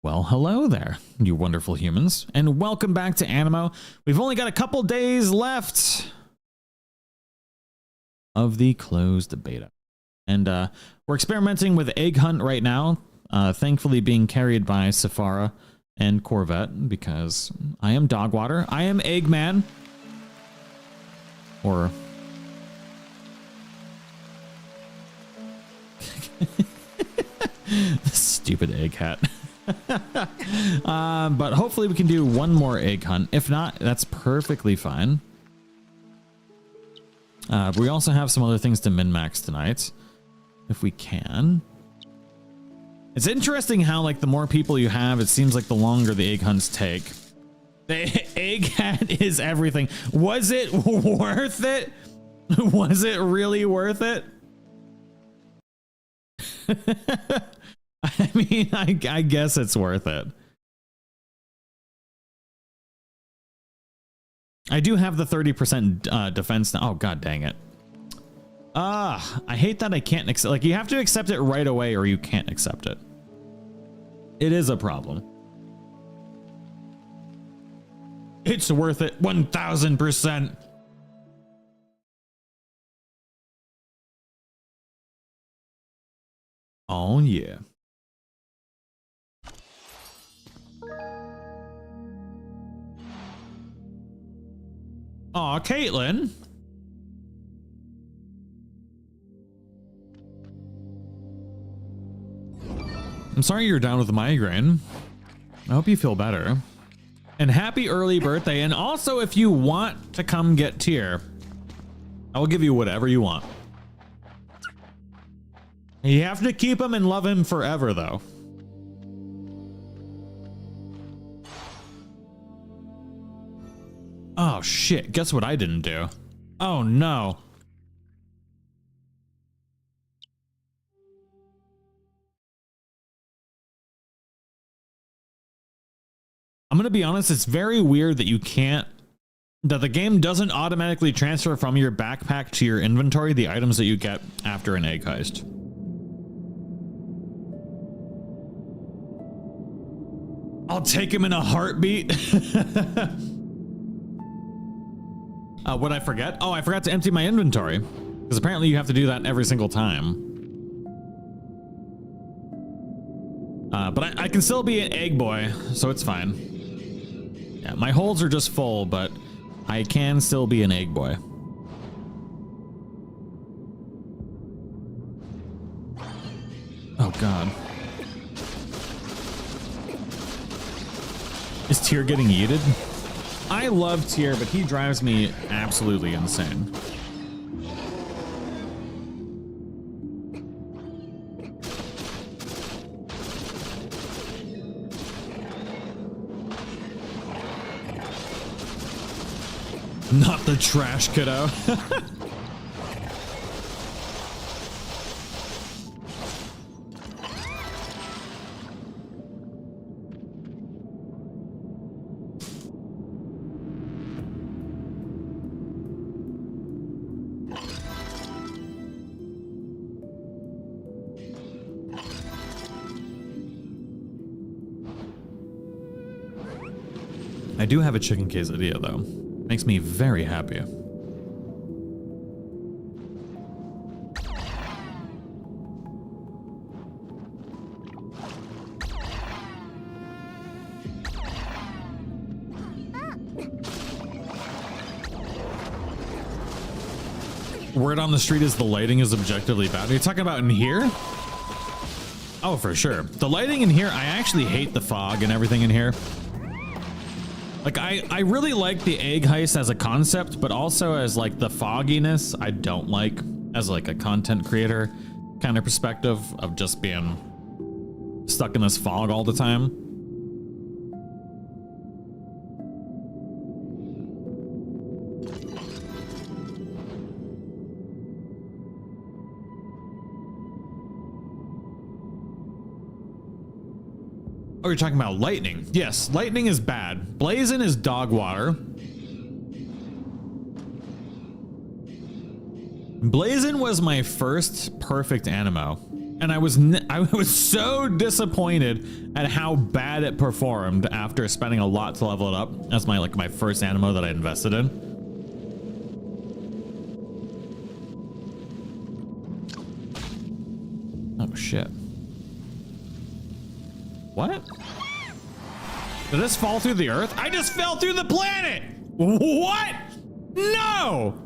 Well, hello there, you wonderful humans, and welcome back to Aniimo. We've only got a couple days left of the closed beta. And we're experimenting with Egg Hunt right now, thankfully being carried by Safara and Corvette, because I am Dogwater. I am Eggman. Or... stupid egg hat. But hopefully we can do one more egg hunt. If not, that's perfectly fine. We also have some other things to min-max tonight, if we can. It's interesting how, like, the more people you have, it seems like the longer the egg hunts take. The egg hat is everything. Was it worth it? Was it really worth it? I mean, I guess it's worth it. I do have the 30% defense now. Oh, god dang it. I hate that I can't accept. Like, you have to accept it right away or you can't accept it. It is a problem. It's worth it 1000%. Oh, yeah. Aw, Caitlin. I'm sorry you're down with a migraine. I hope you feel better. And happy early birthday. And also, if you want to come get tier, I will give you whatever you want. You have to keep him and love him forever, though. Oh, shit. Guess what I didn't do? Oh, no. I'm going to be honest. It's very weird that you can't... that the game doesn't automatically transfer from your backpack to your inventory the items that you get after an egg heist. I'll take him in a heartbeat. What'd I forget? Oh, I forgot to empty my inventory. Because apparently you have to do that every single time. But I can still be an egg boy, so it's fine. Yeah, my holds are just full, but I can still be an egg boy. Oh, God. Is Tyr getting yeeted? I love Tyr, but he drives me absolutely insane. Not the trash kiddo. I do have a chicken quesadilla, though. Makes me very happy. Word on the street is the lighting is objectively bad. Are you talking about in here? Oh, for sure. The lighting in here, I actually hate the fog and everything in here. Like, I really like the egg heist as a concept, but also as, like, the fogginess, I don't like as, like, a content creator kind of perspective of just being stuck in this fog all the time. Oh, you're talking about lightning. Yes, lightning is bad. Blazing is dog water. Blazing was my first perfect Aniimo. And I was so disappointed at how bad it performed after spending a lot to level it up as my first Aniimo that I invested in. Oh shit. What? Did this fall through the earth? I just fell through the planet! What? No!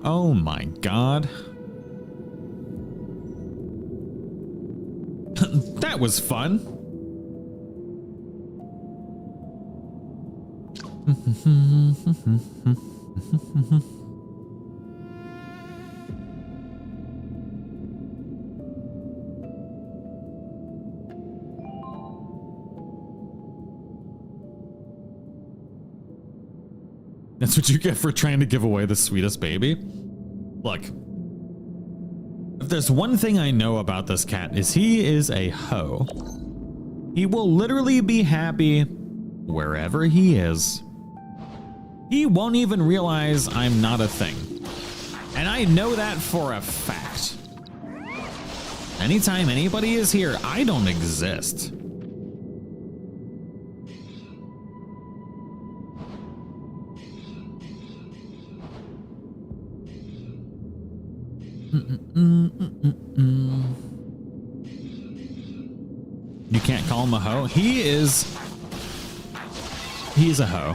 Oh my god. That was fun. That's what you get for trying to give away the sweetest baby. Look, if there's one thing I know about this cat is he is a hoe. He will literally be happy wherever he is. He won't even realize I'm not a thing. And I know that for a fact. Anytime anybody is here, I don't exist. You can't call him a hoe. He's a hoe.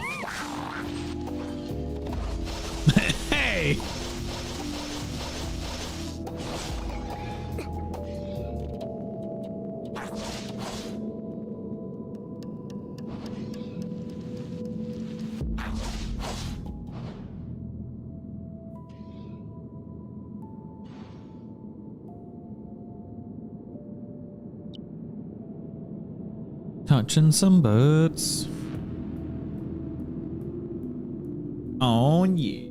Hey! Touching some butts. Oh yeah.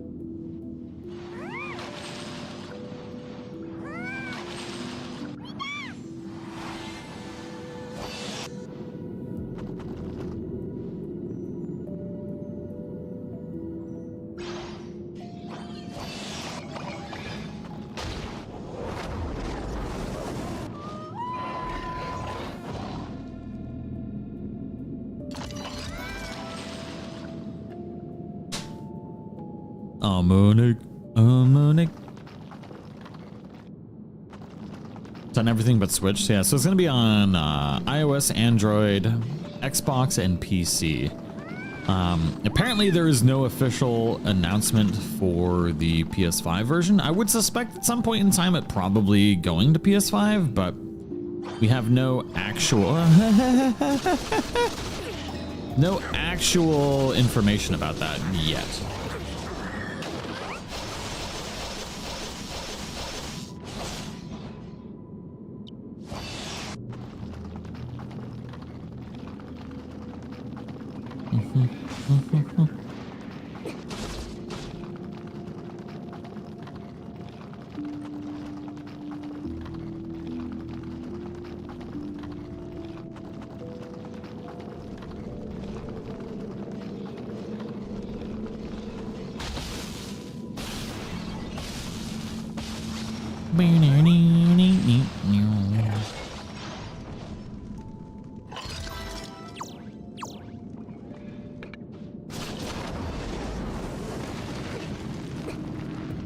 It's on everything but Switch. Yeah, so it's going to be on iOS, Android, Xbox, and PC. Apparently there is no official announcement for the PS5 version. I would suspect at some point in time it probably going to PS5, but we have no actual no actual information about that yet.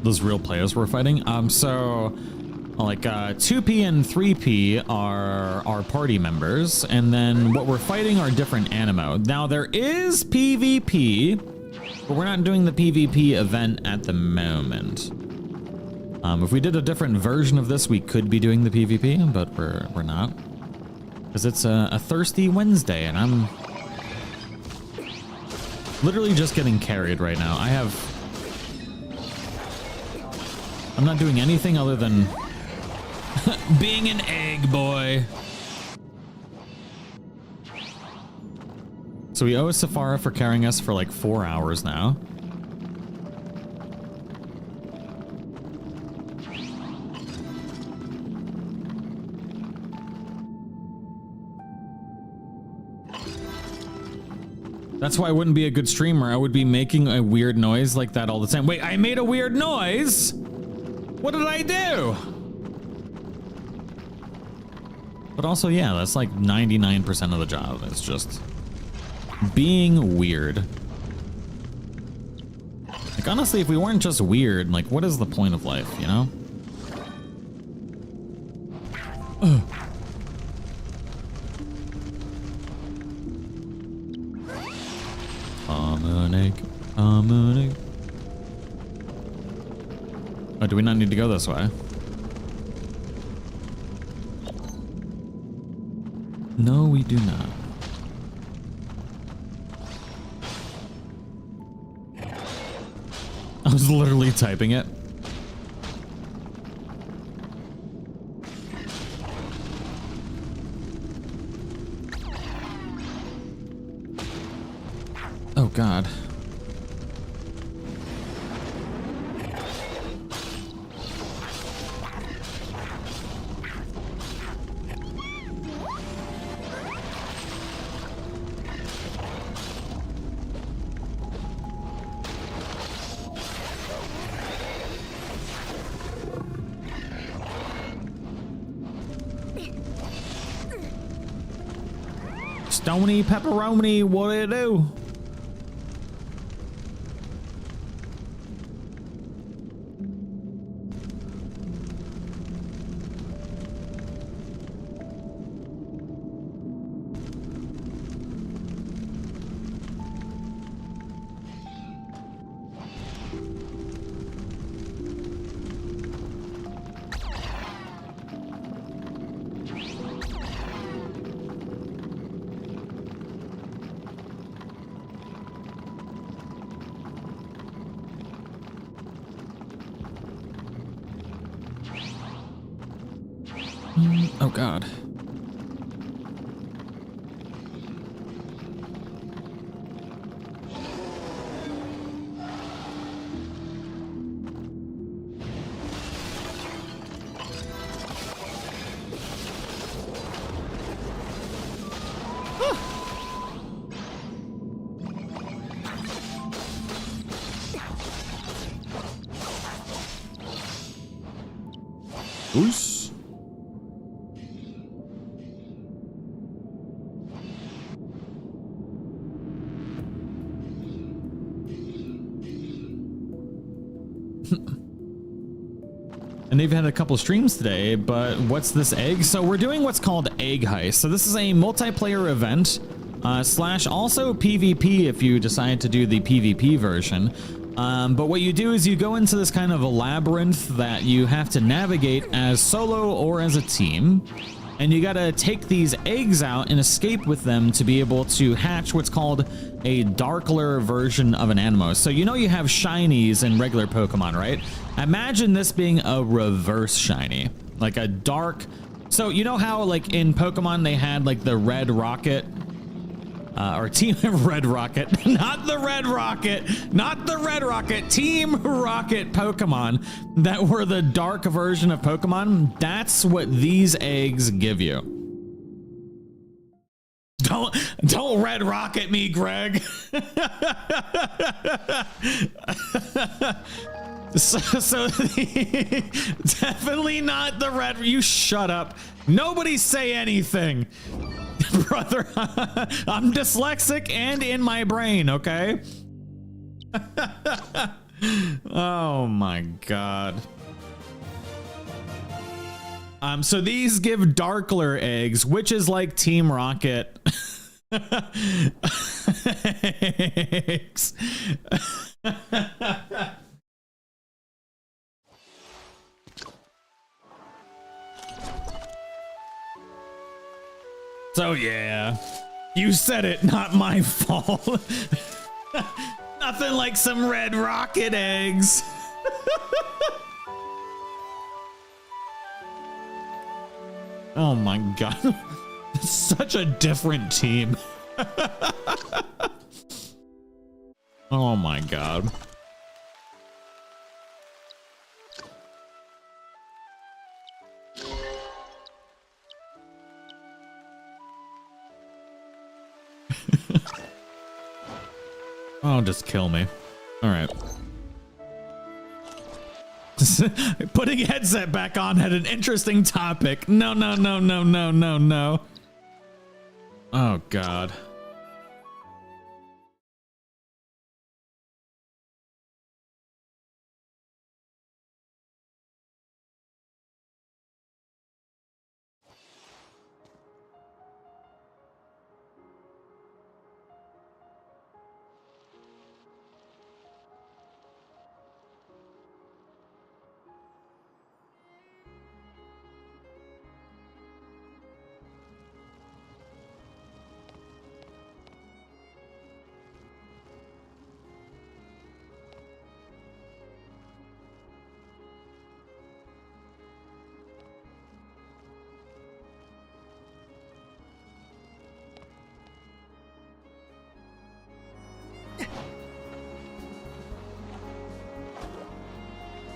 Those real players we're fighting. So like 2P and 3P are party members, and then what we're fighting are different Aniimo. Now there is PvP, but we're not doing the PvP event at the moment. If we did a different version of this, we could be doing the PvP, but we're not, because it's a thirsty Wednesday, and I'm literally just getting carried right now. I'm not doing anything other than being an egg boy. So we owe Safara for carrying us for like 4 hours now. That's why I wouldn't be a good streamer. I would be making a weird noise like that all the time. Wait, I made a weird noise? What did I do? But also, yeah, that's like 99% of the job. It's just being weird. Like, honestly, if we weren't just weird, like, what is the point of life, you know? Ugh. Oh, do we not need to go this way? No, we do not. I was literally typing it. Oh, God. Stony pepperoni, what do you do? Oh, God. Oos. And they've had a couple streams today, but what's this egg? So we're doing what's called Egg Heist. So this is a multiplayer event, slash also PvP if you decide to do the PvP version. But what you do is you go into this kind of a labyrinth that you have to navigate as solo or as a team. And you gotta take these eggs out and escape with them to be able to hatch what's called a darkler version of an Aniimo. So you know you have shinies in regular Pokemon, right? Imagine this being a reverse shiny, like a dark. So you know how like in Pokemon they had like the red rocket, or Team Red Rocket, not the Red Rocket, not the Red Rocket, Team Rocket Pokemon that were the dark version of Pokemon. That's what these eggs give you. Don't Red Rocket me, Greg. So definitely not the red. You shut up. Nobody say anything. Brother, I'm dyslexic and in my brain, okay? Oh my God. So these give Darkler eggs, which is like Team Rocket eggs. So yeah, you said it, not my fault. Nothing like some red rocket eggs. Oh my God, such a different team. Oh my God. Oh, just kill me. All right. Putting headset back on had an interesting topic. No, no, no, no, no, no, no. Oh, God.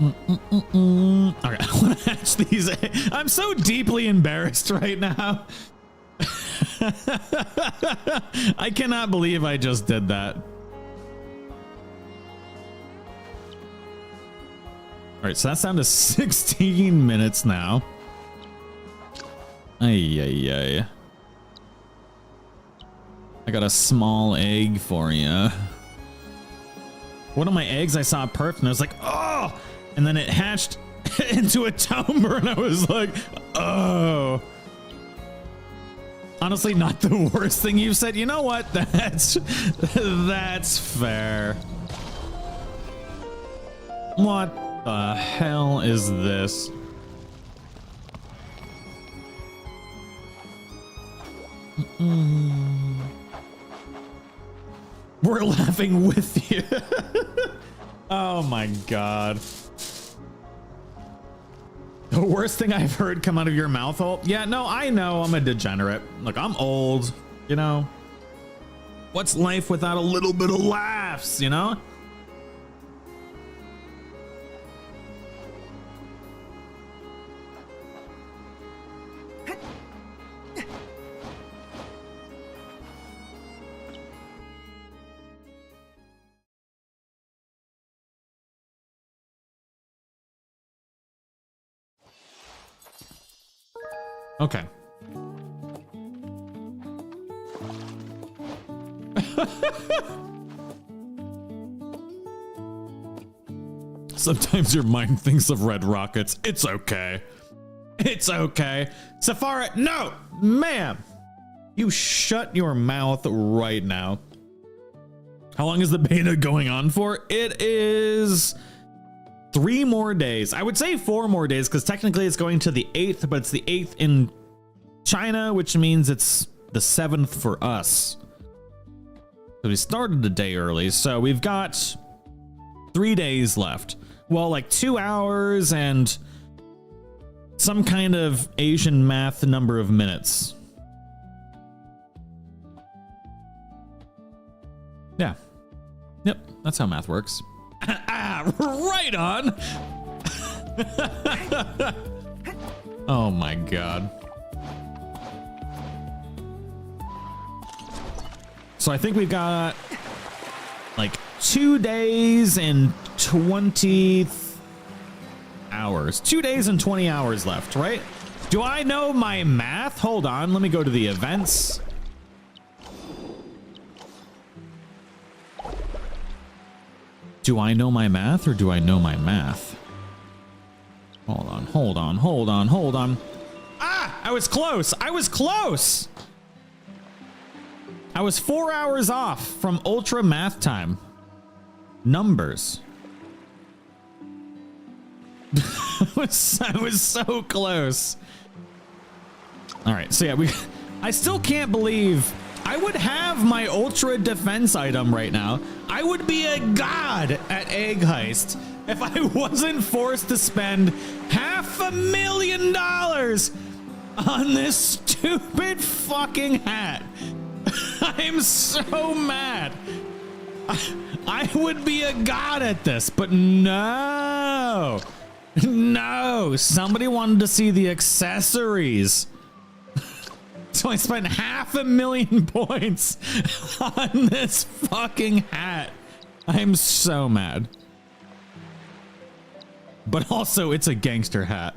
Okay, I want to hatch these. I'm so deeply embarrassed right now. I cannot believe I just did that. All right, so that's down to 16 minutes now. Ay, ay, ay. I got a small egg for you. One of my eggs, I saw a perf and I was like, oh! And then it hatched into a tomber and I was like, oh. Honestly, not the worst thing you've said. You know what? That's fair. What the hell is this? We're laughing with you. Oh my God. The worst thing I've heard come out of your mouth hole. Yeah, no, I know I'm a degenerate. Look, I'm old, you know. What's life without a little bit of laughs, you know? Okay. Sometimes your mind thinks of red rockets. It's okay. It's okay. Safari, no, ma'am. You shut your mouth right now. How long is the beta going on for? It is 3 more days. I would say 4 more days because technically it's going to the 8th, but it's the 8th in China, which means it's the 7th for us. So we started a day early. So we've got 3 days left. Well, like 2 hours and some kind of Asian math number of minutes. Yeah. Yep. That's how math works. Right on. Oh my God. So I think we've got like 2 days and 20 hours. 2 days and 20 hours left, right? Do I know my math? Hold on. Let me go to the events. Do I know my math or do I know my math? Hold on, hold on, hold on, hold on. Ah, I was close. I was close. I was 4 hours off from ultra math time. Numbers. I was so close. All right, so yeah, I still can't believe I would have my ultra defense item right now. I would be a god at Egg Heist if I wasn't forced to spend $500,000 on this stupid fucking hat. I'm so mad. I would be a god at this, but no. No, somebody wanted to see the accessories. So I spent $500,000 points on this fucking hat. I'm so mad. But also, it's a gangster hat.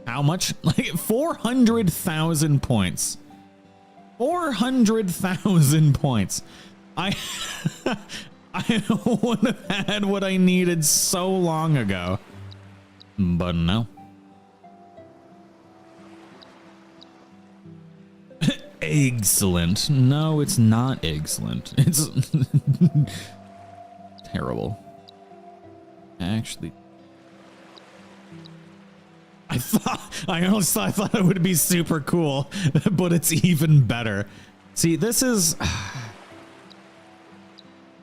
How much? Like 400,000 points. 400,000 points. I would have had what I needed so long ago. But no. Excellent. No, it's not excellent. It's terrible. Actually, I thought it would be super cool, but it's even better. See, this is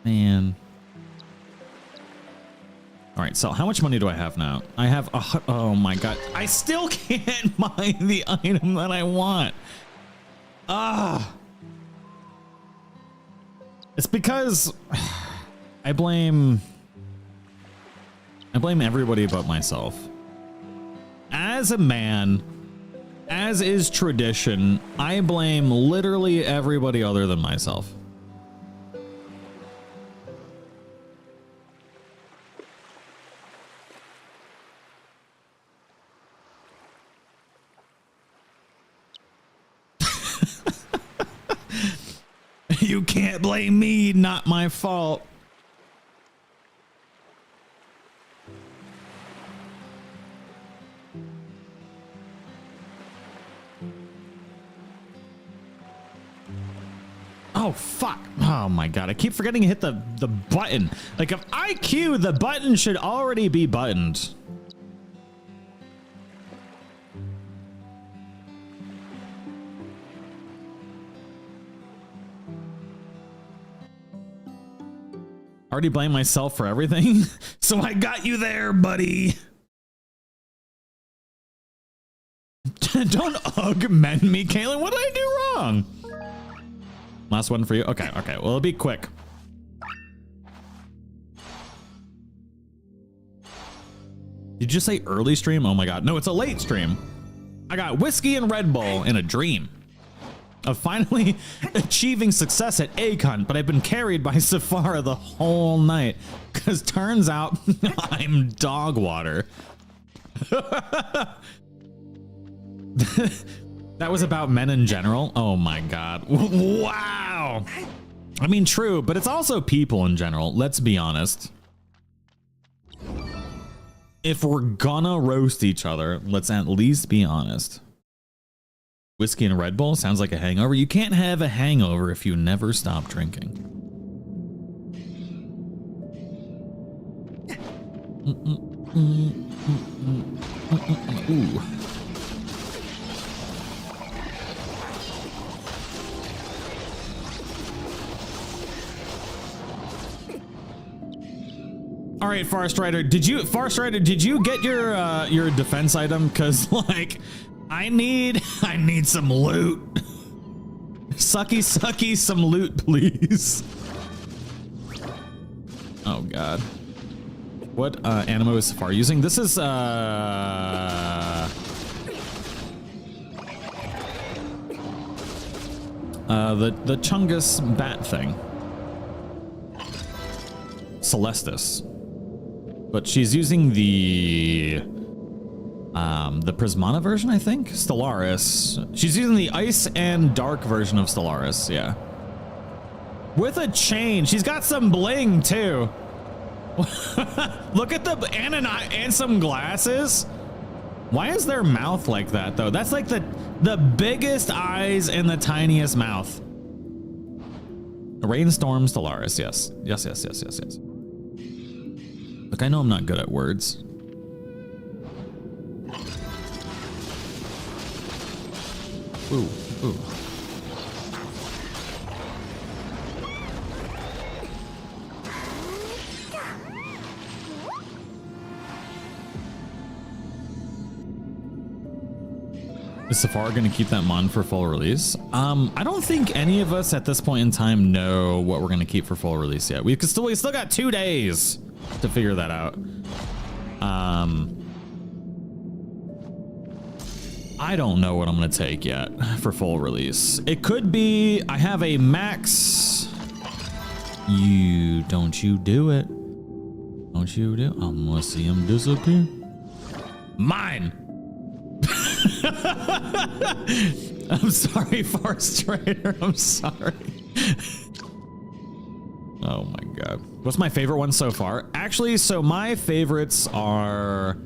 man. All right, so how much money do I have now? I have oh my god, I still can't buy the item that I want. It's because I blame everybody but myself. As a man, as is tradition, I blame literally everybody other than myself. You can't blame me, not my fault. Oh, fuck. Oh my god, I keep forgetting to hit the button. Like, if I queue, the button should already be buttoned. Already blame myself for everything. So I got you there, buddy. Don't augment me, Kaylin. What did I do wrong? Last one for you. Okay, okay. Well, it'll be quick. Did you say early stream? Oh my god. No, it's a late stream. I got whiskey and Red Bull in a dream of finally achieving success at Akon, but I've been carried by Safara the whole night because turns out I'm dog water. That was about men in general. Oh my god. Wow. I mean, true, but it's also people in general. Let's be honest. If we're gonna roast each other, let's at least be honest. Whiskey and Red Bull sounds like a hangover. You can't have a hangover if you never stop drinking. Ooh. All right, Forest Rider, did you get your defense item? Cause like I need some loot. Sucky, some loot, please. Oh god. What Aniimo is Safari using? This is the Chungus bat thing. Celestis. But she's using the Prismana version, I think? Stellaris. She's using the ice and dark version of Stellaris, yeah. With a chain. She's got some bling, too. Look at the... And some glasses. Why is their mouth like that, though? That's like the biggest eyes and the tiniest mouth. Rainstorm Stellaris, yes. Yes. Look, I know I'm not good at words. Ooh. Is Safari going to keep that mon for full release? I don't think any of us at this point in time know what we're going to keep for full release yet. We still got 2 days to figure that out. I don't know what I'm going to take yet for full release. It could be I have a max Don't you do it. Don't you do it. I'm gonna see him disappear. Mine. I'm sorry, Forest Trader. I'm sorry. Oh my god. What's my favorite one so far? Actually, so my favorites are,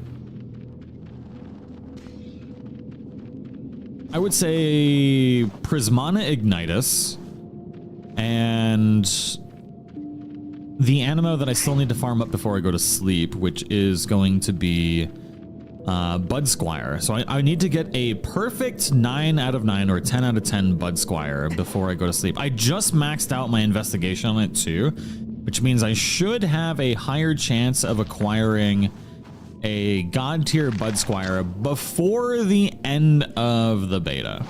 I would say Prismana Ignitus and the Aniimo that I still need to farm up before I go to sleep, which is going to be Budsquire. So I need to get a perfect 9 out of 9 or 10 out of 10 Budsquire before I go to sleep. I just maxed out my investigation on it too, which means I should have a higher chance of acquiring a god tier Budsquire before the end of the beta.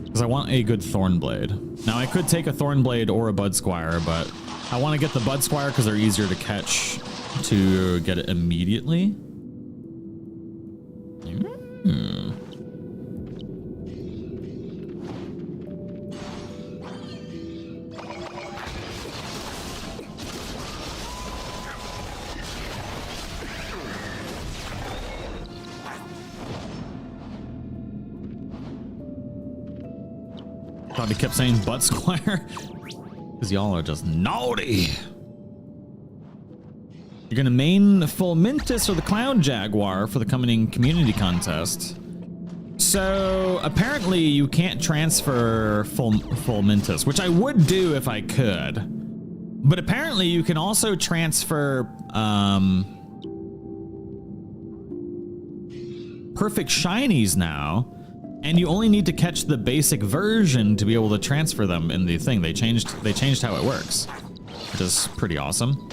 Because I want a good Thornblade. Now I could take a Thornblade or a Budsquire, but I want to get the Budsquire because they're easier to catch to get it immediately. Probably kept saying Budsquire because y'all are just naughty. You're gonna main full Mintus or the Cloud Jaguar for the coming community contest. So apparently you can't transfer full Mintus, which I would do if I could. But apparently you can also transfer perfect shinies now, and you only need to catch the basic version to be able to transfer them in the thing. They changed how it works, which is pretty awesome.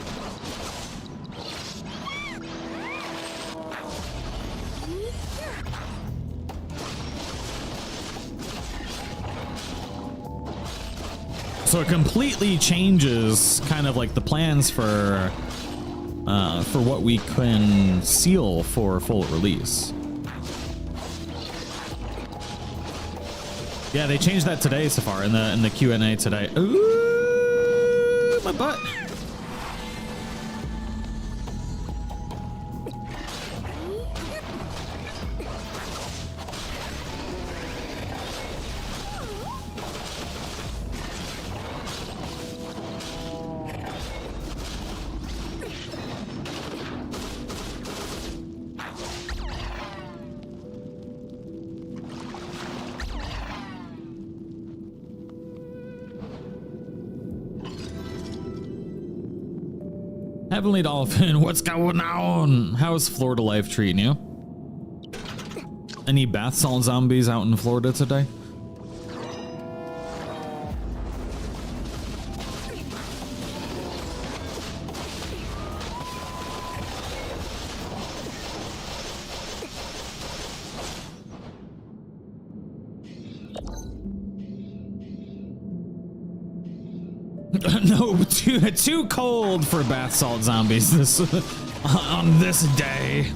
So it completely changes kind of like the plans for what we can seal for full release. Yeah, they changed that today, Safar, in the Q&A today. Ooh, my butt. Heavenly Dolphin, what's going on? How's Florida life treating you? Any bath salt zombies out in Florida today? No, too cold for bath salt zombies this on this day.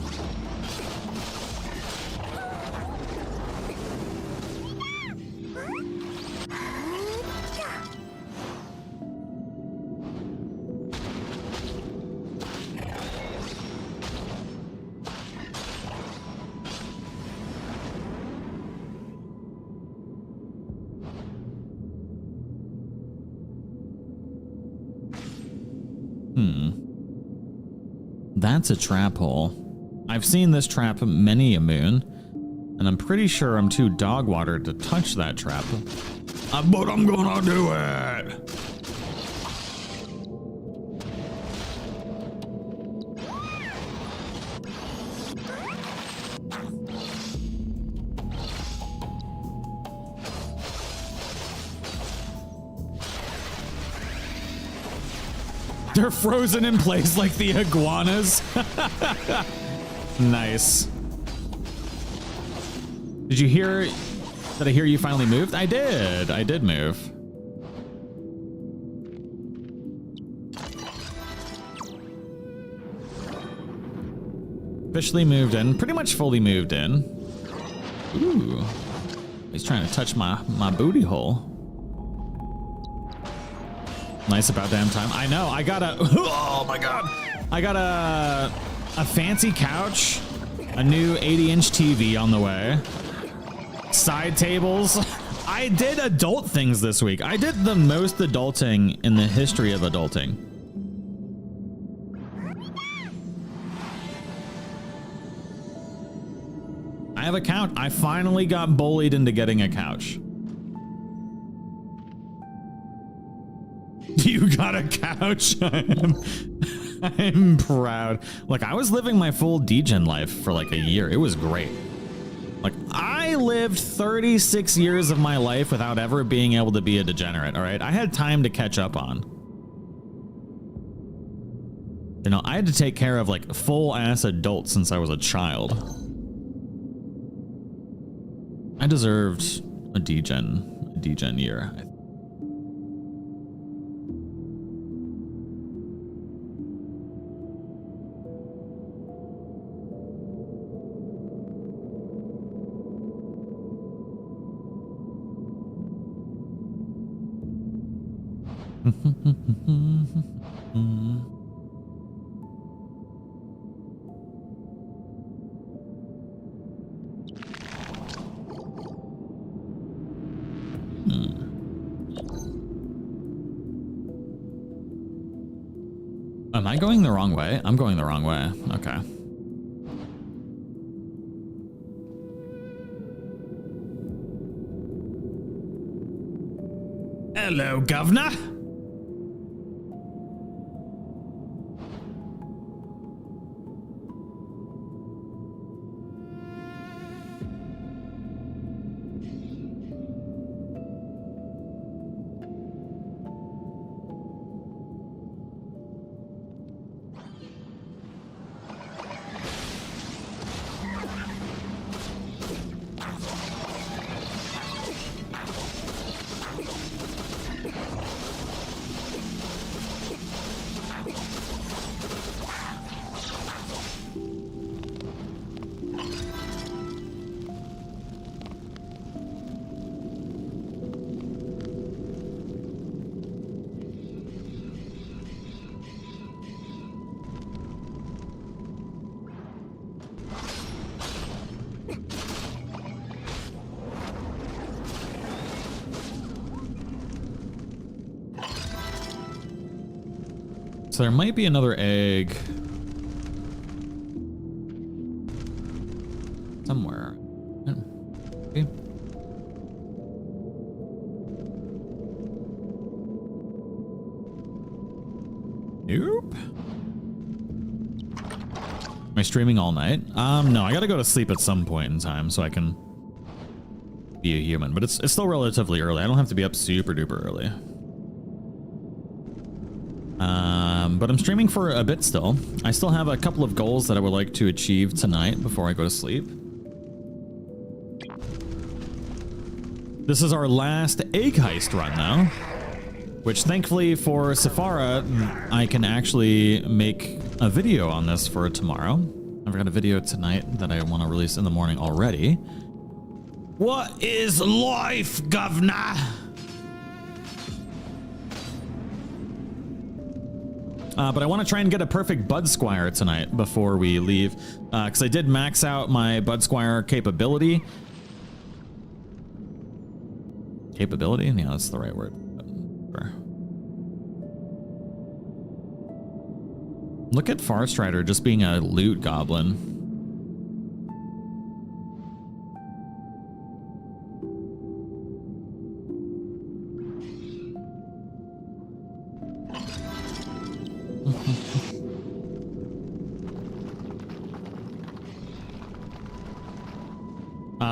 That's a trap hole. I've seen this trap many a moon, and I'm pretty sure I'm too dog watered to touch that trap. But I'm gonna do it! They're frozen in place like the iguanas. Nice. Did you hear? Did I hear you finally moved? I did. I did move. Officially moved in. Pretty much fully moved in. Ooh. He's trying to touch my booty hole. Nice about damn time. I know. I got a. Oh my god. I got a fancy couch, a new 80-inch TV on the way, side tables. I did adult things this week. I did the most adulting in the history of adulting. I have a couch. I finally got bullied into getting a couch. You got a couch. I'm proud. Look, I was living my full degen life for like a year. It was great. Like, I lived 36 years of my life without ever being able to be a degenerate, all right? I had time to catch up on. You know, I had to take care of like full-ass adults since I was a child. I deserved a degen year, I think. Am I going the wrong way? I'm going the wrong way. Okay. Hello, governor. So there might be another egg somewhere. Okay. Nope. Am I streaming all night? No, I gotta go to sleep at some point in time so I can be a human, but it's still relatively early. I don't have to be up super duper early. But I'm streaming for a bit still. I still have a couple of goals that I would like to achieve tonight before I go to sleep. This is our last egg heist run now, which thankfully for Safara, I can actually make a video on this for tomorrow. I've got a video tonight that I want to release in the morning already. What is life, governor? But I want to try and get a perfect Budsquire tonight before we leave, because I did max out my Budsquire capability. Capability? Yeah, that's the right word. Look at Farstrider just being a loot goblin.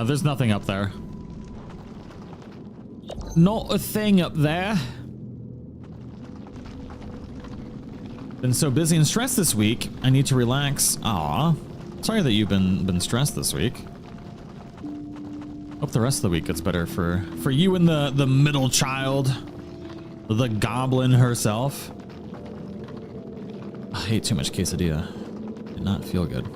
There's nothing up there. Not a thing up there. Been so busy and stressed this week, I need to relax. Aw, sorry that you've been stressed this week. Hope the rest of the week gets better for you and the middle child, the goblin herself. I ate too much quesadilla. Did not feel good.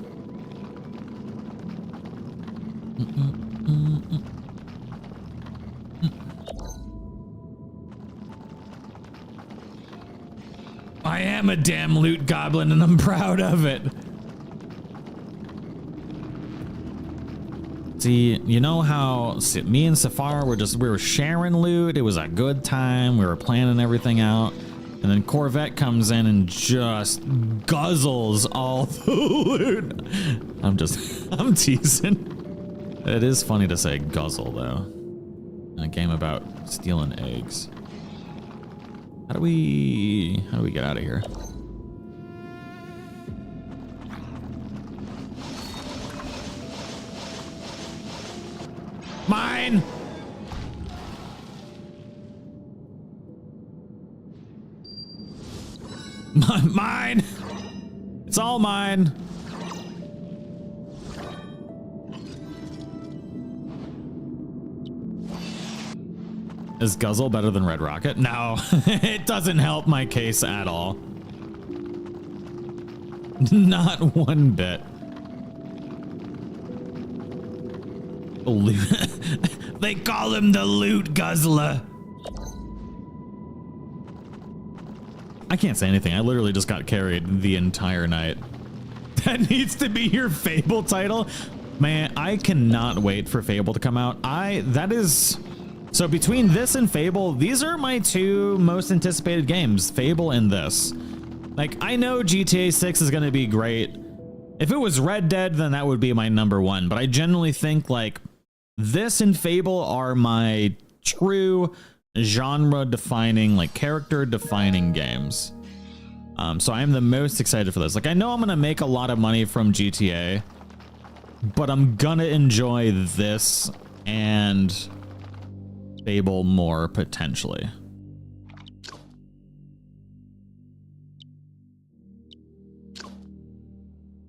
I am a damn loot goblin and I'm proud of it. See, you know how me and Safar we were sharing loot. It was a good time. We were planning everything out. And then Corvette comes in and just guzzles all the loot. I'm teasing. It is funny to say guzzle though. In a game about stealing eggs. How do we get out of here? Mine! Mine! It's all mine. Is Guzzle better than Red Rocket? No, it doesn't help my case at all. Not one bit. They call him the Loot Guzzler. I can't say anything. I literally just got carried the entire night. That needs to be your Fable title. Man, I cannot wait for Fable to come out. So between this and Fable, these are my two most anticipated games, Fable and this. Like, I know GTA 6 is gonna be great. If it was Red Dead, then that would be my #1. But I generally think like this and Fable are my true genre defining, like character defining games. So I am the most excited for this. Like, I know I'm gonna make a lot of money from GTA, but I'm gonna enjoy this and Fable more potentially.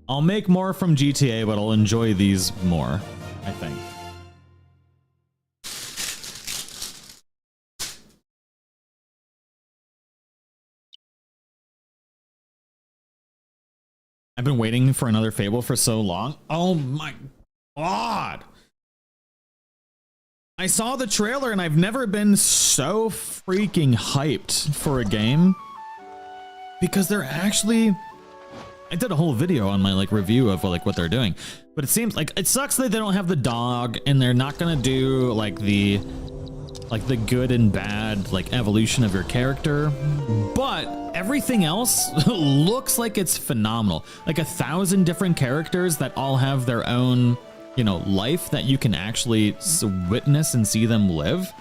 I'll make more from GTA, but I'll enjoy these more, I think. I've been waiting for another Fable for so long. Oh my God. I saw the trailer and I've never been so freaking hyped for a game because they're actually, I did a whole video on my like review of like what they're doing, but it seems like it sucks that they don't have the dog and they're not going to do like the good and bad like evolution of your character, but everything else looks like it's phenomenal. Like 1,000 different characters that all have their own, you know, life that you can actually witness and see them live.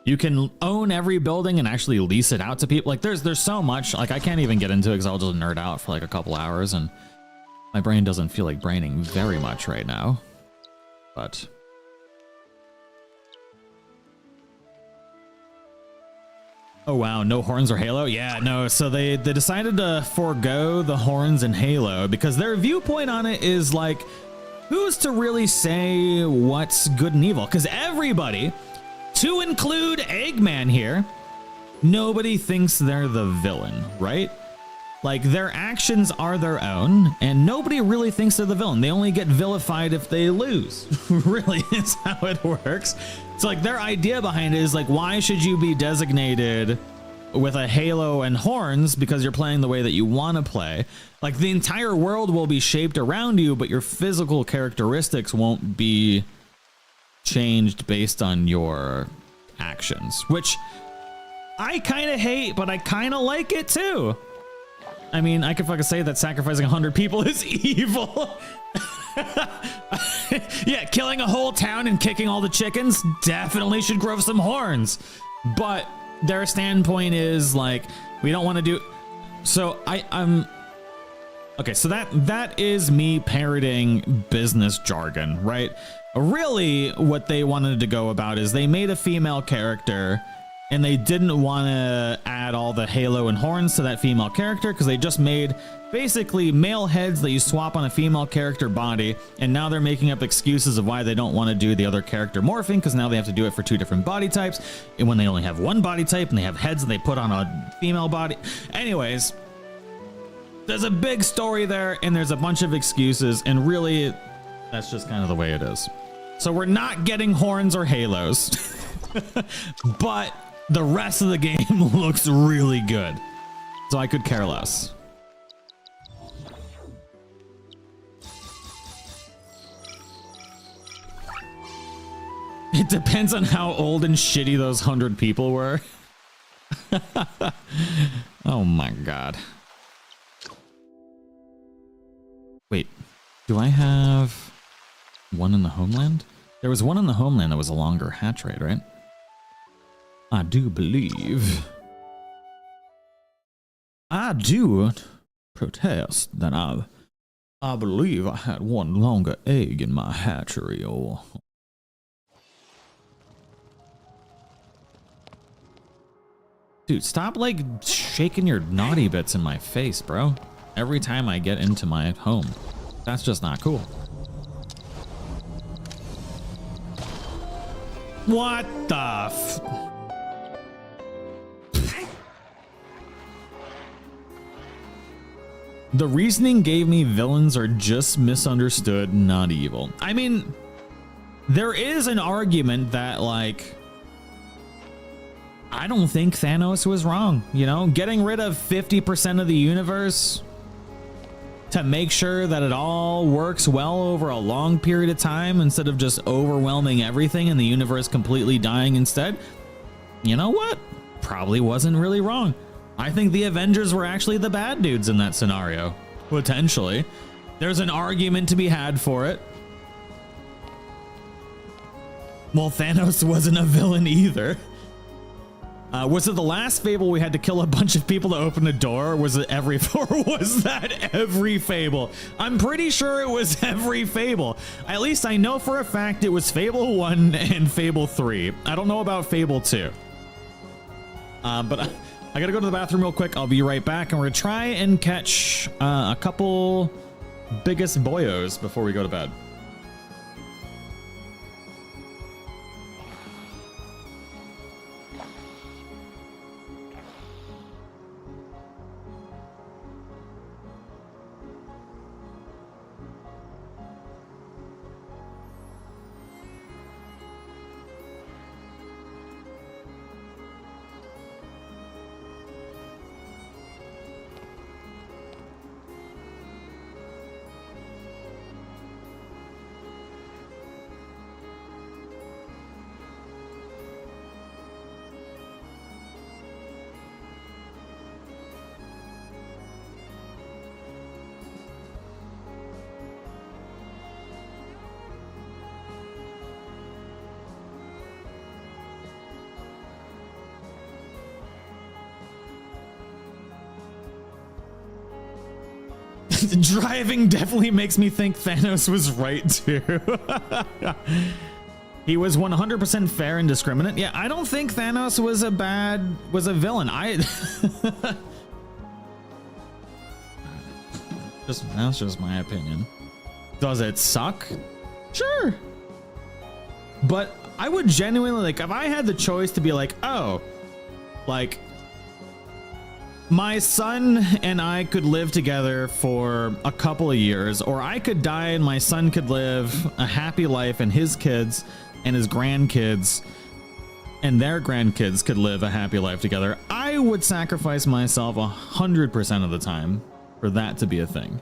You can own every building and actually lease it out to people. Like there's so much, like I can't even get into it because I'll just nerd out for like a couple hours and my brain doesn't feel like braining very much right now, but oh wow, no horns or Halo? Yeah, no, so they decided to forego the horns and Halo because their viewpoint on it is like, who's to really say what's good and evil? Because everybody, to include Eggman here, nobody thinks they're the villain, right? Like their actions are their own and nobody really thinks they're the villain. They only get vilified if they lose, really is how it works. So like their idea behind it is like, why should you be designated with a halo and horns because you're playing the way that you want to play? Like the entire world will be shaped around you, but your physical characteristics won't be changed based on your actions, which I kind of hate, but I kind of like it too. I mean, I could fucking say that sacrificing 100 people is evil. Yeah, killing a whole town and kicking all the chickens definitely should grow some horns. But their standpoint is like, we don't want to do. So I'm okay. So that is me parroting business jargon, right? Really, what they wanted to go about is they made a female character. And they didn't want to add all the halo and horns to that female character because they just made basically male heads that you swap on a female character body. And now they're making up excuses of why they don't want to do the other character morphing because now they have to do it for 2 different body types. And when they only have one body type and they have heads that they put on a female body. Anyways, there's a big story there and there's a bunch of excuses. And really, that's just kind of the way it is. So we're not getting horns or halos, but the rest of the game looks really good. So I could care less. It depends on how old and shitty those 100 people were. Oh my god. Wait, do I have one in the homeland? There was one in the homeland that was a longer hatch rate, right? I do believe. I do protest that I believe I had one longer egg in my hatchery. Or dude, stop like shaking your naughty bits in my face, bro. Every time I get into my home. That's just not cool. What the f... The reasoning gave me villains are just misunderstood, not evil. I mean, there is an argument that, like, I don't think Thanos was wrong, you know? Getting rid of 50% of the universe to make sure that it all works well over a long period of time instead of just overwhelming everything and the universe completely dying instead. You know what? Probably wasn't really wrong. I think the Avengers were actually the bad dudes in that scenario. Potentially. There's an argument to be had for it. Well, Thanos wasn't a villain either. Was it the last Fable we had to kill a bunch of people to open the door? Or was it every, or was that every Fable? I'm pretty sure it was every Fable. At least I know for a fact it was Fable 1 and Fable 3. I don't know about Fable 2. But I gotta go to the bathroom real quick. I'll be right back, and we're gonna try and catch a couple biggest boyos before we go to bed. Driving definitely makes me think Thanos was right too. He was 100% fair and discriminate. Yeah, I don't think Thanos was a villain. That's just my opinion. Does it suck? Sure. But I would genuinely, like, if I had the choice to be like, oh, like, my son and I could live together for a couple of years, or I could die and my son could live a happy life, and his kids and his grandkids and their grandkids could live a happy life together. I would sacrifice myself 100% of the time for that to be a thing.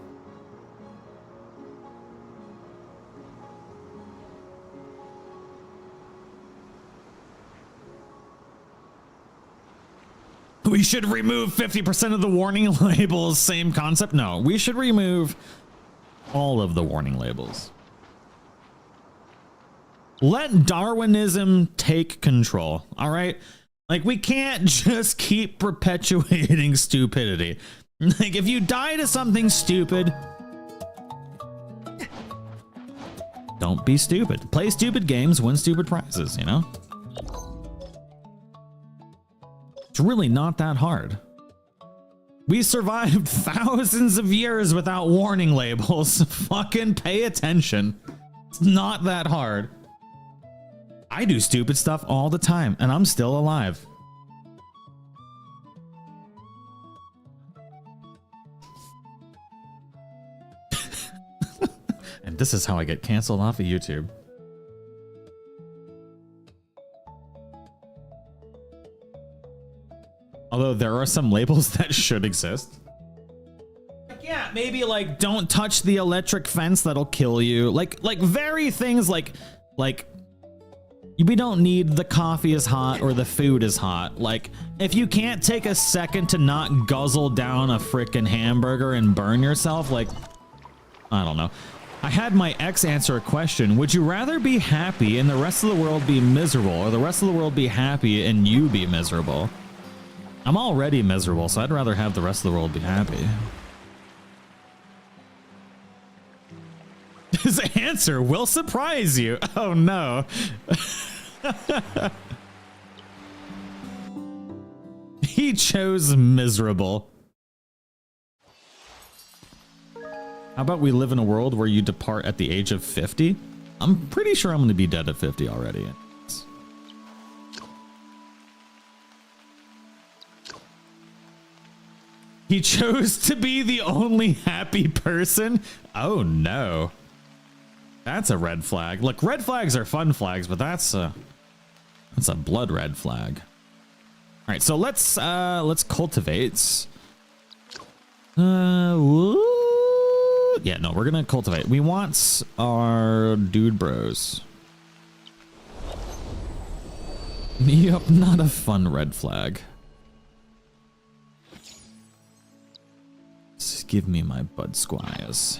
We should remove 50% of the warning labels. Same concept. No, we should remove all of the warning labels. Let Darwinism take control. All right. Like, we can't just keep perpetuating stupidity. Like, if you die to something stupid, don't be stupid. Play stupid games, win stupid prizes, you know? It's really not that hard. We survived thousands of years without warning labels. Fucking pay attention. It's not that hard. I do stupid stuff all the time, and I'm still alive. And this is how I get canceled off of YouTube. Although there are some labels that should exist. Yeah, maybe like don't touch the electric fence, that'll kill you. Like very things like we don't need the coffee is hot or the food is hot. Like if you can't take a second to not guzzle down a frickin' hamburger and burn yourself, like I don't know. I had my ex answer a question. Would you rather be happy and the rest of the world be miserable, or the rest of the world be happy and you be miserable? I'm already miserable, so I'd rather have the rest of the world be happy. His answer will surprise you. Oh no. He chose miserable. How about we live in a world where you depart at the age of 50? I'm pretty sure I'm going to be dead at 50 already. He chose to be the only happy person? Oh no. That's a red flag. Look, red flags are fun flags, but that's a blood red flag. All right, so let's cultivate. Yeah, no, we're gonna cultivate. We want our dude bros. Yep, not a fun red flag. Just give me my Budsquires.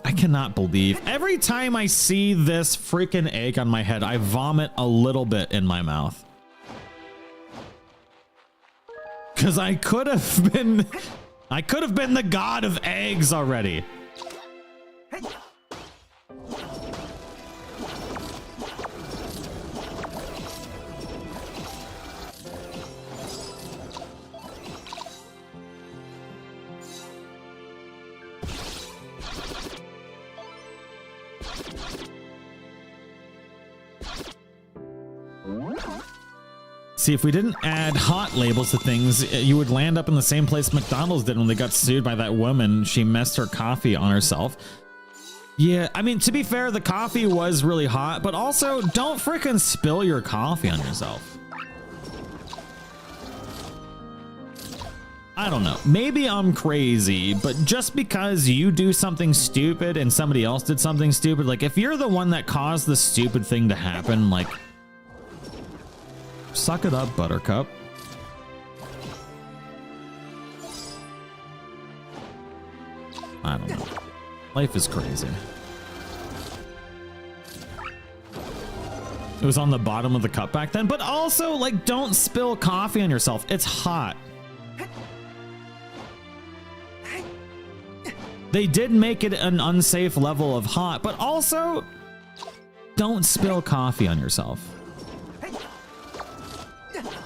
I cannot believe every time I see this freaking egg on my head, I vomit a little bit in my mouth. Cause I could have been the god of eggs already. See, if we didn't add hot labels to things, you would land up in the same place McDonald's did when they got sued by that woman. She messed her coffee on herself. Yeah, I mean, to be fair, the coffee was really hot, but also don't freaking spill your coffee on yourself. I don't know. Maybe I'm crazy, but just because you do something stupid and somebody else did something stupid, like if you're the one that caused the stupid thing to happen, like, suck it up, Buttercup. I don't know. Life is crazy. It was on the bottom of the cup back then, but also, like, don't spill coffee on yourself. It's hot. They did make it an unsafe level of hot, but also don't spill coffee on yourself.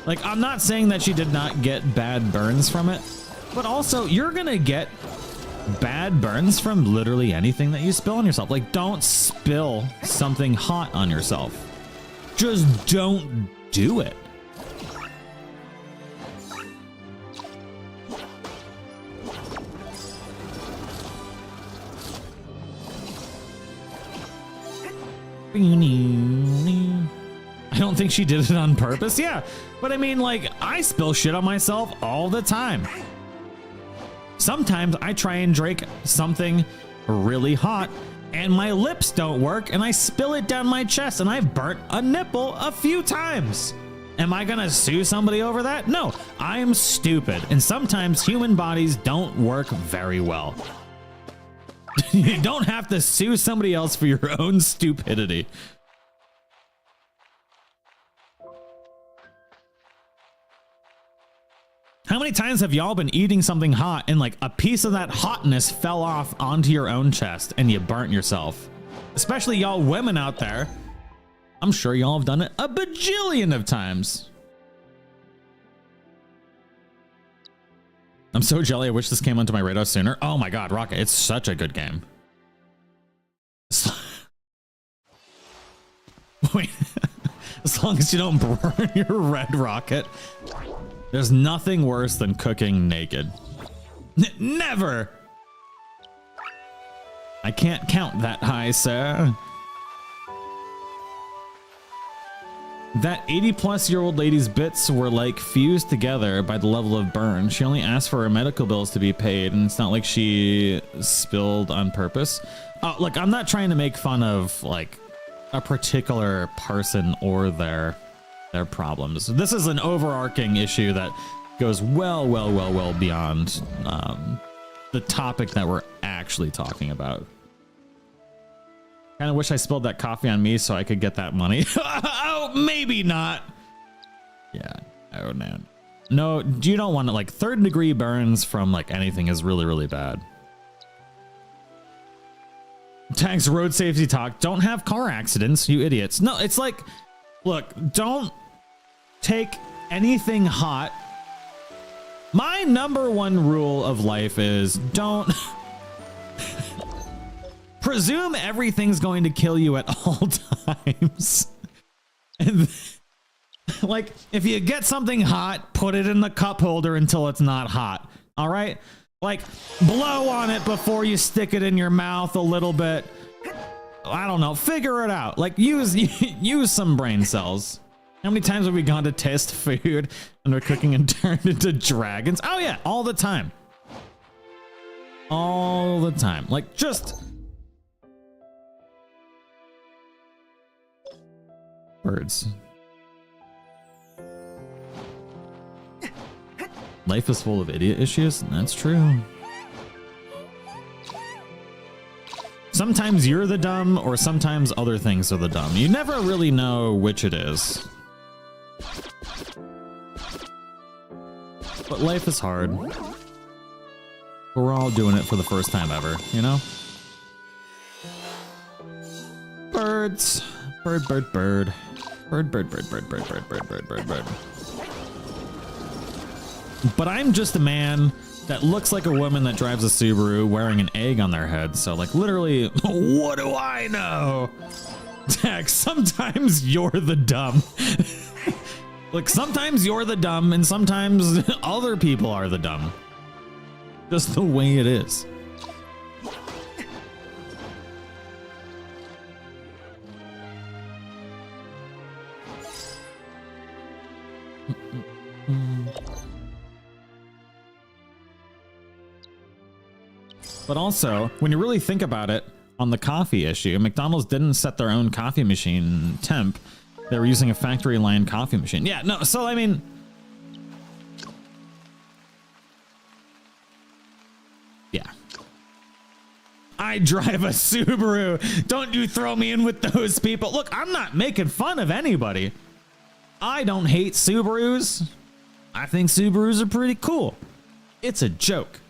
Like, I'm not saying that she did not get bad burns from it, but also you're gonna get bad burns from literally anything that you spill on yourself. Like, don't spill something hot on yourself. Just don't do it. I don't think she did it on purpose. Yeah, but I mean, like, I spill shit on myself all the time. Sometimes I try and drink something really hot and my lips don't work and I spill it down my chest and I've burnt a nipple a few times. Am I gonna sue somebody over that? No, I am stupid, and sometimes human bodies don't work very well. You don't have to sue somebody else for your own stupidity. How many times have y'all been eating something hot and like a piece of that hotness fell off onto your own chest and you burnt yourself? Especially y'all women out there. I'm sure y'all have done it a bajillion of times. I'm so jelly. I wish this came onto my radar sooner. Oh my God, Rocket. It's such a good game. Wait, as long as you don't burn your red rocket. There's nothing worse than cooking naked. Never! I can't count that high, sir. That 80-plus-year-old lady's bits were like fused together by the level of burn. She only asked for her medical bills to be paid, and it's not like she spilled on purpose. Look, I'm not trying to make fun of like a particular person or their problems. This is an overarching issue that goes well beyond the topic that we're actually talking about. Kind of wish I spilled that coffee on me so I could get that money. Oh, maybe not. Yeah. Oh, man. No, you don't want it. Like, third-degree burns from, like, anything is really bad. Tags road safety talk. Don't have car accidents, you idiots. No, it's like, look, don't take anything hot. My #1 rule of life is don't... presume everything's going to kill you at all times. And like, if you get something hot, put it in the cup holder until it's not hot. All right? Like, blow on it before you stick it in your mouth a little bit. I don't know. Figure it out. Like, use some brain cells. How many times have we gone to taste food and we're cooking and turned into dragons? Oh, yeah. All the time. All the time. Like, just... Birds. Life is full of idiot issues. That's true. Sometimes you're the dumb, or sometimes other things are the dumb. You never really know which it is. But life is hard. But we're all doing it for the first time ever, you know? Birds. Bird, bird, bird. Bird, bird, bird, bird, bird, bird, bird, bird, bird, bird. But I'm just a man that looks like a woman that drives a Subaru wearing an egg on their head. So, like, literally, what do I know? Tech, sometimes you're the dumb. Like, sometimes you're the dumb, and sometimes other people are the dumb. Just the way it is. But also, when you really think about it, on the coffee issue, McDonald's didn't set their own coffee machine temp. They were using a factory line coffee machine. Yeah, no, so I mean... yeah. I drive a Subaru. Don't you throw me in with those people. Look, I'm not making fun of anybody. I don't hate Subarus. I think Subarus are pretty cool. It's a joke.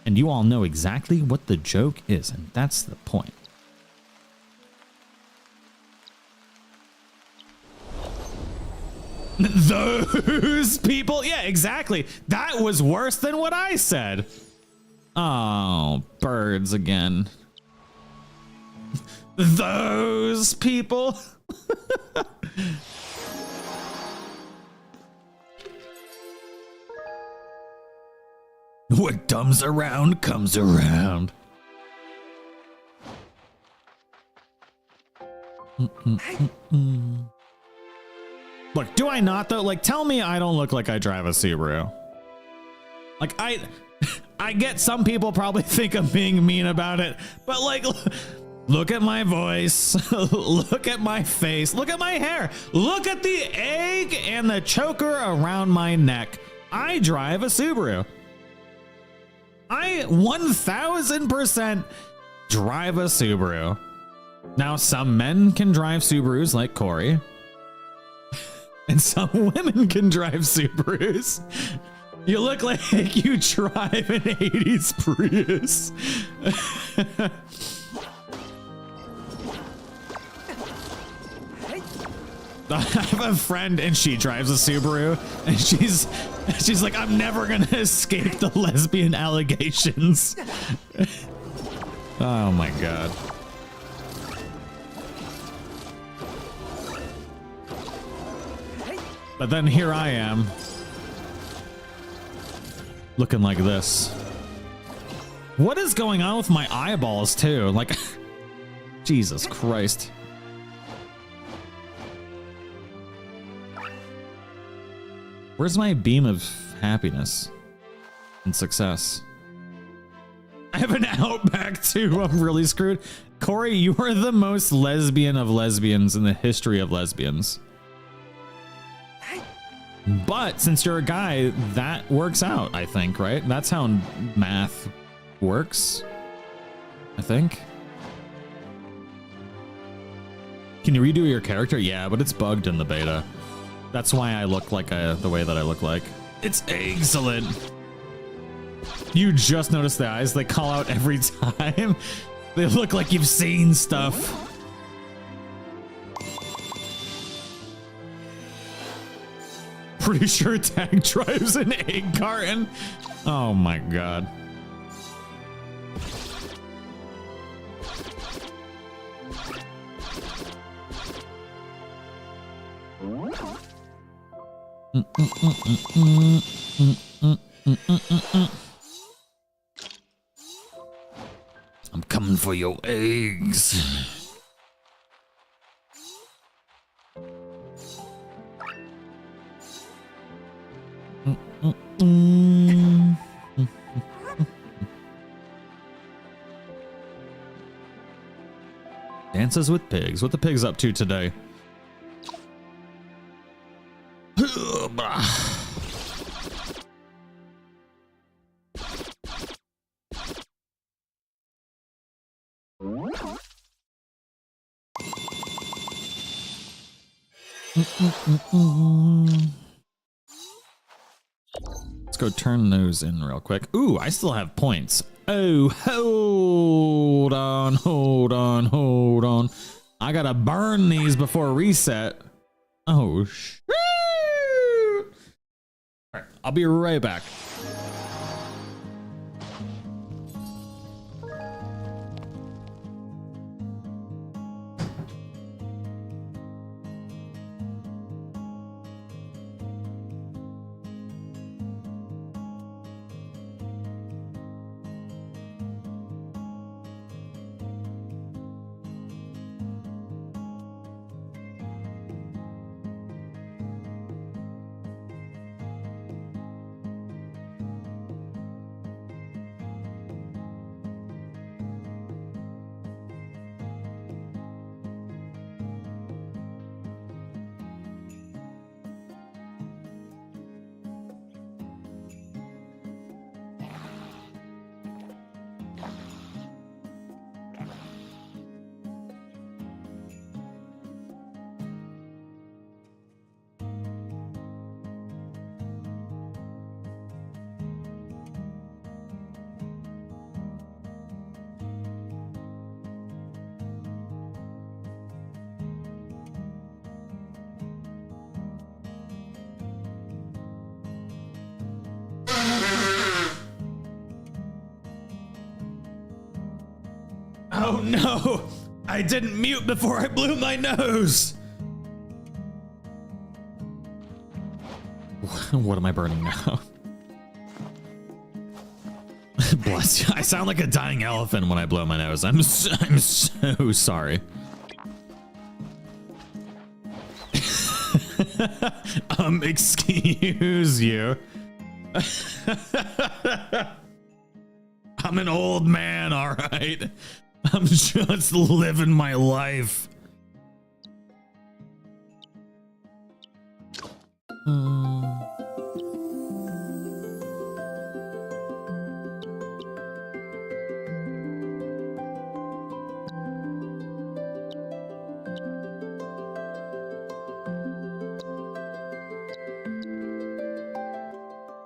And you all know exactly what the joke is, and that's the point. Those people? Yeah, exactly. That was worse than what I said. Oh, birds again. Those people? What comes around comes around. Look, do I not though? Like, tell me I don't look like I drive a Subaru. Like, I get some people probably think I'm being mean about it, but like, look at my voice, look at my face, look at my hair, look at the egg and the choker around my neck. I drive a Subaru. I 1000% drive a Subaru. Now, some men can drive Subarus like Corey, and some women can drive Subarus. You look like you drive an 80s Prius. I have a friend and she drives a Subaru, and she's like, I'm never gonna escape the lesbian allegations. Oh my god. But then here I am, looking like this. What is going on with my eyeballs too? Like, Jesus Christ. Where's my beam of happiness and success? I have an Outback too. I'm really screwed. Corey, you are the most lesbian of lesbians in the history of lesbians. But since you're a guy, that works out, I think, right? That's how math works, I think. Can you redo your character? Yeah, but it's bugged in the beta. That's why I look like the way that I look like. It's excellent. You just noticed the eyes. They call out every time. They look like you've seen stuff. Pretty sure Tag drives an egg carton. Oh my god. I'm coming for your eggs. Dances with pigs. What the pigs up to today? Let's go turn those in real quick. Ooh, I still have points. Oh, hold on, hold on, hold on. I gotta burn these before reset. Oh, shoot. All right, I'll be right back. Oh no! I didn't mute before I blew my nose! What am I burning now? Bless you. I sound like a dying elephant when I blow my nose. I'm so sorry. Excuse you. I'm an old man, all right? I'm just living my life.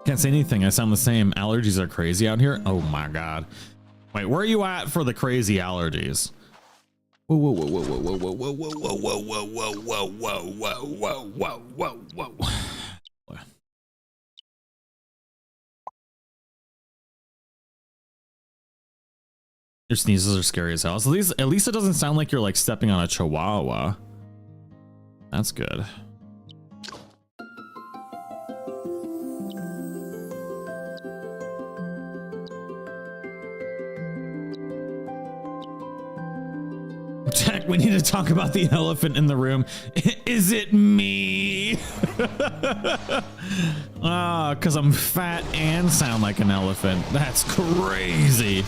Can't say anything. I sound the same. Allergies are crazy out here. Oh my god. Wait, where are you at for the crazy allergies? Whoa, whoa, whoa, whoa, whoa, whoa, whoa, whoa, whoa, whoa, whoa, whoa, whoa, whoa, whoa, whoa, whoa, whoa. Your sneezes are scary as hell. So at least it doesn't sound like you're like stepping on a chihuahua. That's good. Jack, we need to talk about the elephant in the room. Is it me? me. Ah, because I'm fat and sound like an elephant. That's crazy.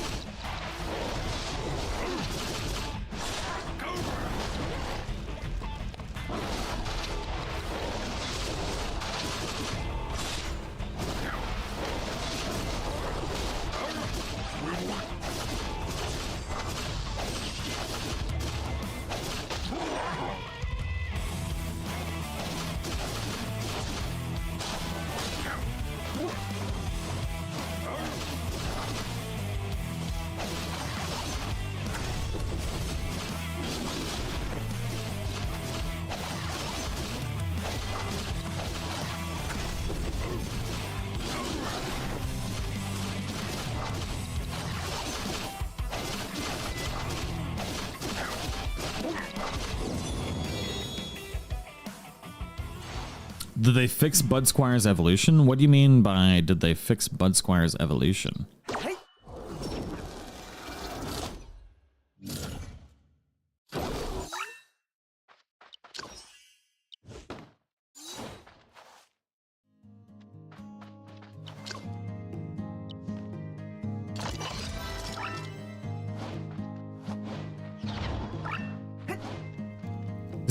Did they fix Budsquire's evolution? What do you mean by did they fix Budsquire's evolution?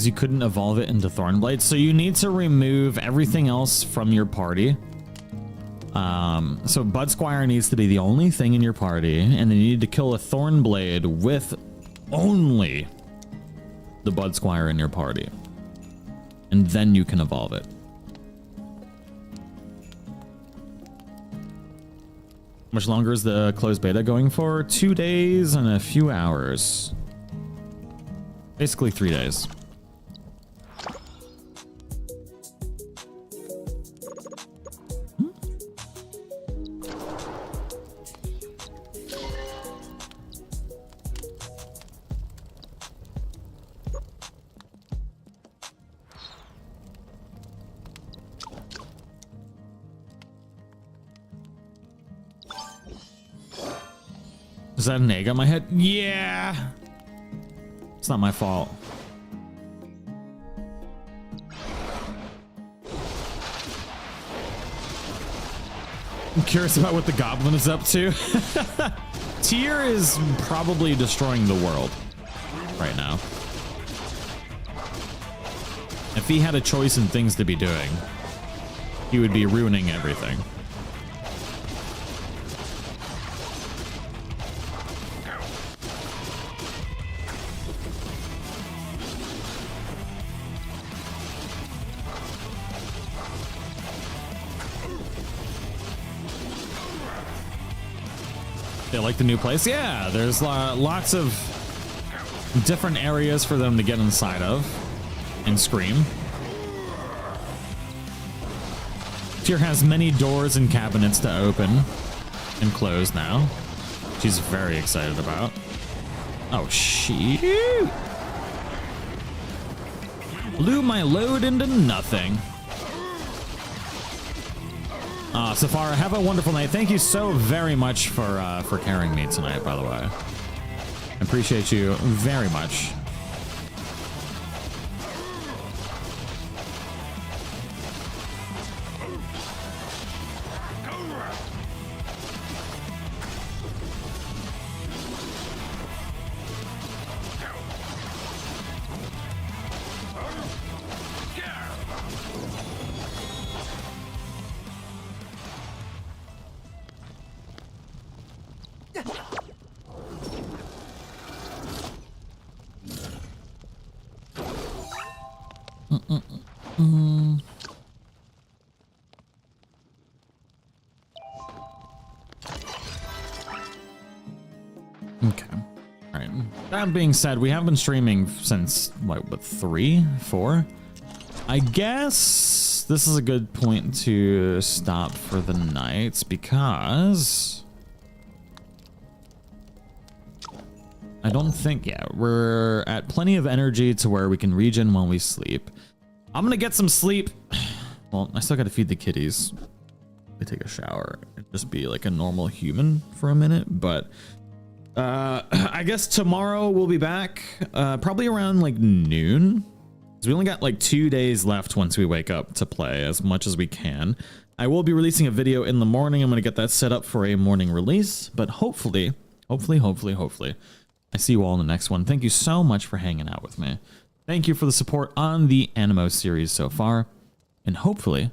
You couldn't evolve it into Thornblade, so you need to remove everything else from your party. So Budsquire needs to be the only thing in your party, and then you need to kill a Thornblade with only the Budsquire in your party, and then you can evolve it. How much longer is the closed beta going for? 2 days and a few hours. Basically 3 days. Is that an egg on my head? Yeah. It's not my fault. I'm curious about what the goblin is up to. Tyr is probably destroying the world right now. If he had a choice in things to be doing, he would be ruining everything. They like the new place? Yeah, there's lots of different areas for them to get inside of and scream. Tyr has many doors and cabinets to open and close now. She's very excited about. Oh, shoot. Blew my load into nothing. Safara, have a wonderful night. Thank you so very much for carrying me tonight, by the way. I appreciate you very much. Okay. All right. That being said, we have been streaming since what 3, 4? I guess this is a good point to stop for the night because I don't think, yeah, we're at plenty of energy to where we can regen while we sleep. I'm gonna get some sleep. Well, I still gotta feed the kitties. They take a shower and just be like a normal human for a minute, but I guess tomorrow we'll be back, probably around like noon. So we only got like 2 days left once we wake up to play as much as we can. I will be releasing a video in the morning. I'm going to get that set up for a morning release, but hopefully, I see you all in the next one. Thank you so much for hanging out with me. Thank you for the support on the Aniimo series so far, and hopefully